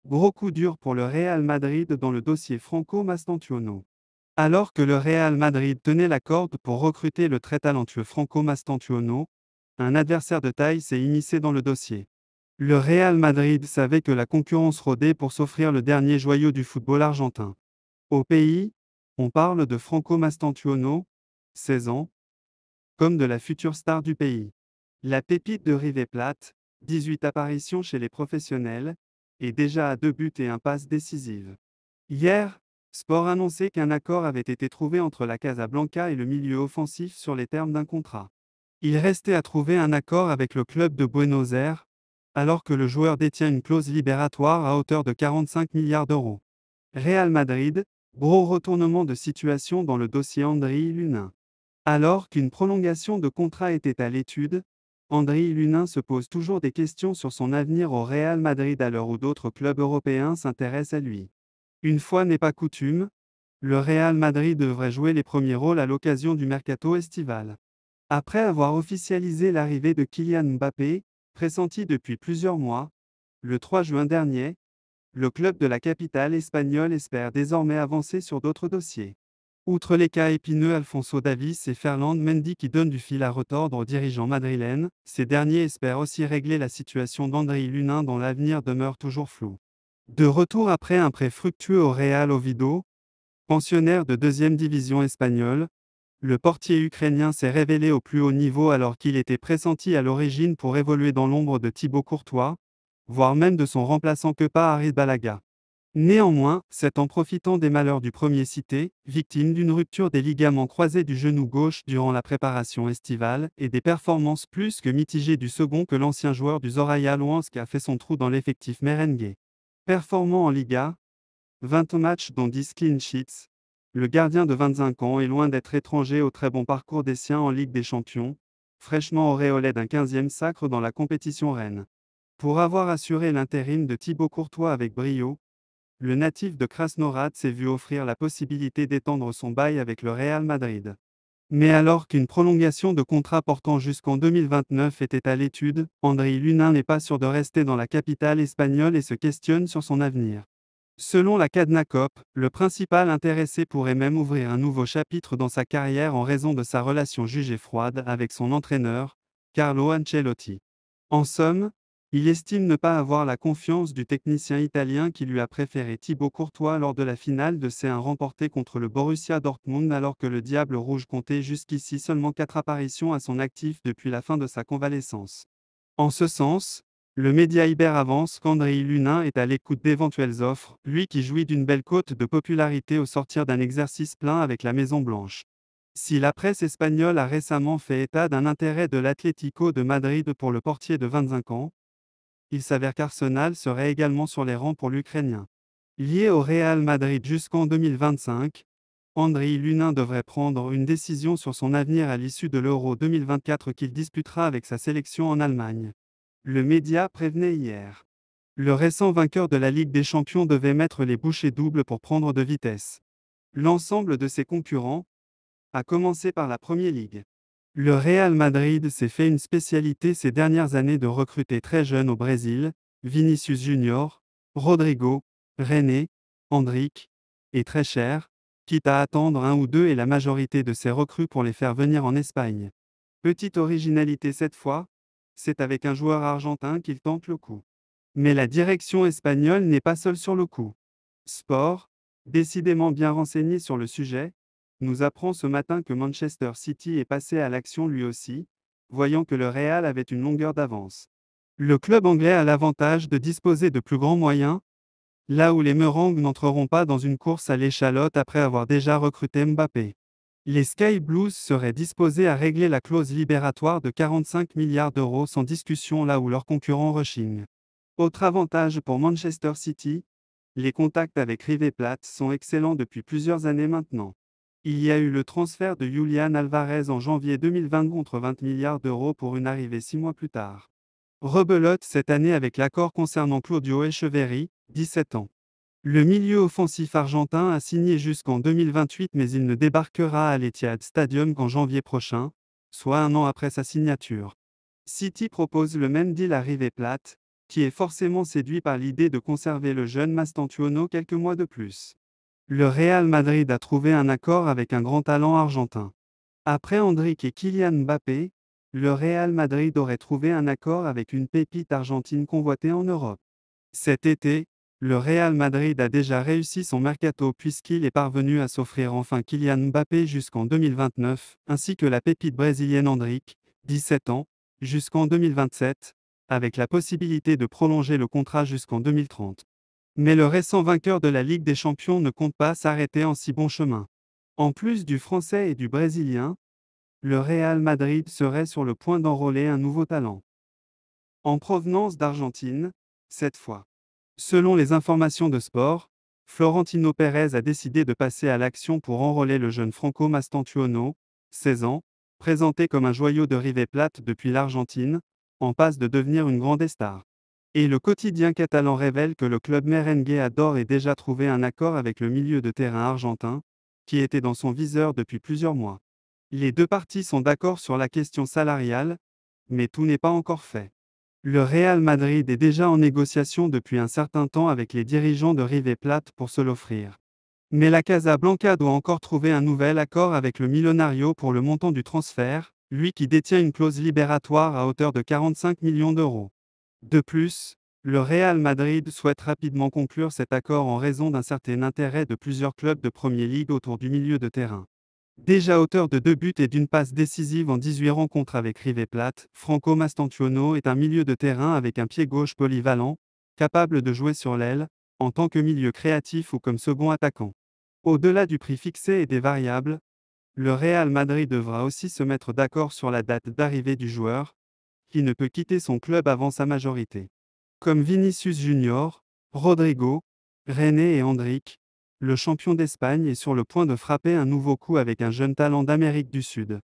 Gros coup dur pour le Real Madrid dans le dossier Franco Mastantuono. Alors que le Real Madrid tenait la corde pour recruter le très talentueux Franco Mastantuono, un adversaire de taille s'est immiscé dans le dossier. Le Real Madrid savait que la concurrence rôdait pour s'offrir le dernier joyau du football argentin. Au pays, on parle de Franco Mastantuono, 16 ans, comme de la future star du pays. La pépite de River Plate, 18 apparitions chez les professionnels, est déjà à 2 buts et un passe décisive. Hier, Sport annonçait qu'un accord avait été trouvé entre la Casablanca et le milieu offensif sur les termes d'un contrat. Il restait à trouver un accord avec le club de Buenos Aires, alors que le joueur détient une clause libératoire à hauteur de 45 milliards d'euros. Real Madrid, gros retournement de situation dans le dossier Andriy Lunin. Alors qu'une prolongation de contrat était à l'étude, Andriy Lunin se pose toujours des questions sur son avenir au Real Madrid à l'heure où d'autres clubs européens s'intéressent à lui. Une fois n'est pas coutume, le Real Madrid devrait jouer les premiers rôles à l'occasion du mercato estival. Après avoir officialisé l'arrivée de Kylian Mbappé, pressenti depuis plusieurs mois, le 3 juin dernier, le club de la capitale espagnole espère désormais avancer sur d'autres dossiers. Outre les cas épineux Alphonso Davies et Ferland Mendy qui donnent du fil à retordre aux dirigeants madrilènes, ces derniers espèrent aussi régler la situation d'Andriy Lunin dont l'avenir demeure toujours flou. De retour après un prêt fructueux au Real Oviedo, pensionnaire de deuxième division espagnole, le portier ukrainien s'est révélé au plus haut niveau alors qu'il était pressenti à l'origine pour évoluer dans l'ombre de Thibaut Courtois, voire même de son remplaçant Kepa Arrizabalaga. Néanmoins, c'est en profitant des malheurs du premier cité, victime d'une rupture des ligaments croisés du genou gauche durant la préparation estivale, et des performances plus que mitigées du second que l'ancien joueur du Zoraya Luhansk a fait son trou dans l'effectif merengue. Performant en Liga, 20 matchs dont 10 clean sheets, le gardien de 25 ans est loin d'être étranger au très bon parcours des siens en Ligue des Champions, fraîchement auréolé d'un 15e sacre dans la compétition reine. Pour avoir assuré l'intérim de Thibaut Courtois avec brio, le natif de Krasnohorad s'est vu offrir la possibilité d'étendre son bail avec le Real Madrid. Mais alors qu'une prolongation de contrat portant jusqu'en 2029 était à l'étude, Andriy Lunin n'est pas sûr de rester dans la capitale espagnole et se questionne sur son avenir. Selon la Cadnacop, le principal intéressé pourrait même ouvrir un nouveau chapitre dans sa carrière en raison de sa relation jugée froide avec son entraîneur, Carlo Ancelotti. En somme, il estime ne pas avoir la confiance du technicien italien qui lui a préféré Thibaut Courtois lors de la finale de C1 remportée contre le Borussia Dortmund alors que le Diable Rouge comptait jusqu'ici seulement 4 apparitions à son actif depuis la fin de sa convalescence. En ce sens, le média Iber avance qu'Andriy Lunin est à l'écoute d'éventuelles offres, lui qui jouit d'une belle cote de popularité au sortir d'un exercice plein avec la Maison-Blanche. Si la presse espagnole a récemment fait état d'un intérêt de l'Atlético de Madrid pour le portier de 25 ans, il s'avère qu'Arsenal serait également sur les rangs pour l'Ukrainien. Lié au Real Madrid jusqu'en 2025, Andriy Lunin devrait prendre une décision sur son avenir à l'issue de l'Euro 2024 qu'il disputera avec sa sélection en Allemagne. Le média prévenait hier. Le récent vainqueur de la Ligue des Champions devait mettre les bouchées doubles pour prendre de vitesse. L'ensemble de ses concurrents, à commencer par la Premier League. Le Real Madrid s'est fait une spécialité ces dernières années de recruter très jeunes au Brésil, Vinicius Junior, Rodrigo, René, Endrick, et très cher, quitte à attendre un ou deux et la majorité de ces recrues pour les faire venir en Espagne. Petite originalité cette fois, c'est avec un joueur argentin qu'il tente le coup. Mais la direction espagnole n'est pas seule sur le coup. Sport, décidément bien renseigné sur le sujet, nous apprend ce matin que Manchester City est passé à l'action lui aussi, voyant que le Real avait une longueur d'avance. Le club anglais a l'avantage de disposer de plus grands moyens, là où les Merengues n'entreront pas dans une course à l'échalote après avoir déjà recruté Mbappé. Les Sky Blues seraient disposés à régler la clause libératoire de 45 milliards d'euros sans discussion là où leurs concurrents rechignent. Autre avantage pour Manchester City, les contacts avec River Plate sont excellents depuis plusieurs années maintenant. Il y a eu le transfert de Julián Alvarez en janvier 2020 contre 20 milliards d'euros pour une arrivée 6 mois plus tard. Rebelote cette année avec l'accord concernant Claudio Echeverri, 17 ans. Le milieu offensif argentin a signé jusqu'en 2028 mais il ne débarquera à l'Etihad Stadium qu'en janvier prochain, soit un an après sa signature. City propose le même deal à River Plate, qui est forcément séduit par l'idée de conserver le jeune Mastantuono quelques mois de plus. Le Real Madrid a trouvé un accord avec un grand talent argentin. Après Endrick et Kylian Mbappé, le Real Madrid aurait trouvé un accord avec une pépite argentine convoitée en Europe. Cet été, le Real Madrid a déjà réussi son mercato puisqu'il est parvenu à s'offrir enfin Kylian Mbappé jusqu'en 2029, ainsi que la pépite brésilienne Endrick, 17 ans, jusqu'en 2027, avec la possibilité de prolonger le contrat jusqu'en 2030. Mais le récent vainqueur de la Ligue des Champions ne compte pas s'arrêter en si bon chemin. En plus du Français et du Brésilien, le Real Madrid serait sur le point d'enrôler un nouveau talent. En provenance d'Argentine, cette fois. Selon les informations de Sport, Florentino Pérez a décidé de passer à l'action pour enrôler le jeune Franco Mastantuono, 16 ans, présenté comme un joyau de River Plate depuis l'Argentine, en passe de devenir une grande star. Et le quotidien catalan révèle que le club merengue a d'ores et déjà trouvé un accord avec le milieu de terrain argentin, qui était dans son viseur depuis plusieurs mois. Les deux parties sont d'accord sur la question salariale, mais tout n'est pas encore fait. Le Real Madrid est déjà en négociation depuis un certain temps avec les dirigeants de River Plate pour se l'offrir. Mais la Casablanca doit encore trouver un nouvel accord avec le Millonario pour le montant du transfert, lui qui détient une clause libératoire à hauteur de 45 millions d'euros. De plus, le Real Madrid souhaite rapidement conclure cet accord en raison d'un certain intérêt de plusieurs clubs de Premier League autour du milieu de terrain. Déjà auteur de 2 buts et d'une passe décisive en 18 rencontres avec River Plate, Franco Mastantuono est un milieu de terrain avec un pied gauche polyvalent, capable de jouer sur l'aile, en tant que milieu créatif ou comme second attaquant. Au-delà du prix fixé et des variables, le Real Madrid devra aussi se mettre d'accord sur la date d'arrivée du joueur, qui ne peut quitter son club avant sa majorité. Comme Vinicius Junior, Rodrigo, René et Endrick, le champion d'Espagne est sur le point de frapper un nouveau coup avec un jeune talent d'Amérique du Sud.